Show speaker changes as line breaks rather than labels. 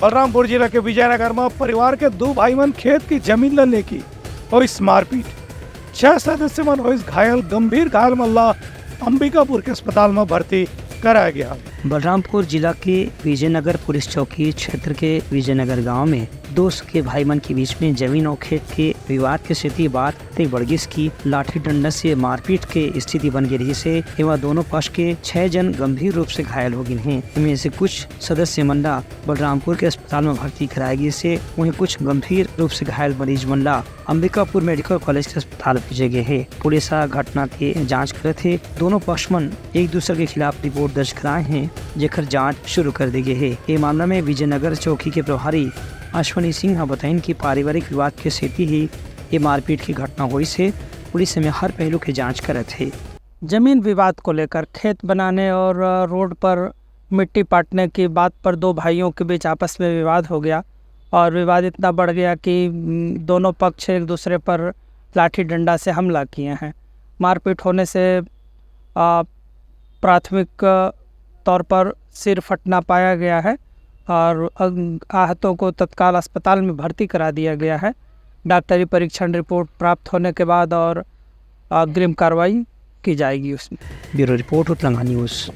बलरामपुर जिला के विजयनगर में परिवार के दो भाई मन खेत की जमीन लेने की हुई मारपीट। 6 सदस्य मन हुई घायल, गंभीर घायल मल्ला अंबिकापुर के अस्पताल में भर्ती कराया गया।
बलरामपुर जिला के विजयनगर पुलिस चौकी क्षेत्र के विजयनगर गांव में दो सगे भाई मन के बीच में जमीन और खेत के विवाद की स्थिति बाद बड़गिस की लाठी डंडा से मारपीट के स्थिति बन गई से एवं दोनों पक्ष के 6 जन गंभीर रूप से घायल हो गए हैं। इनमें से कुछ सदस्य मंडा बलरामपुर के अस्पताल में भर्ती कराया गया से वहीं कुछ गंभीर रूप से घायल मरीज मंडा अंबिकापुर मेडिकल कॉलेज के अस्पताल भेजे गए है। पुलिस घटना की जाँच करे थे। दोनों पक्ष मन एक दूसरे के खिलाफ रिपोर्ट दर्ज कराए हैं, जेकर जांच शुरू कर दी गई है। ये मामला में विजयनगर चौकी के प्रभारी अश्वनी सिंह बताइन की पारिवारिक विवाद के स्थिति ही ये मारपीट की घटना हुई से पुलिस में हर पहलू की जांच कर थे।
जमीन विवाद को लेकर खेत बनाने और रोड पर मिट्टी पाटने की बात पर दो भाइयों के बीच आपस में विवाद हो गया और विवाद इतना बढ़ गया कि दोनों पक्ष एक दूसरे पर लाठी डंडा से हमला किए हैं। मारपीट होने से प्राथमिक तौर पर सिर फटना पाया गया है और आहतों को तत्काल अस्पताल में भर्ती करा दिया गया है। डॉक्टरी परीक्षण रिपोर्ट प्राप्त होने के बाद और अग्रिम कार्रवाई की जाएगी उसमें।
Bureau report Uttaranchal news.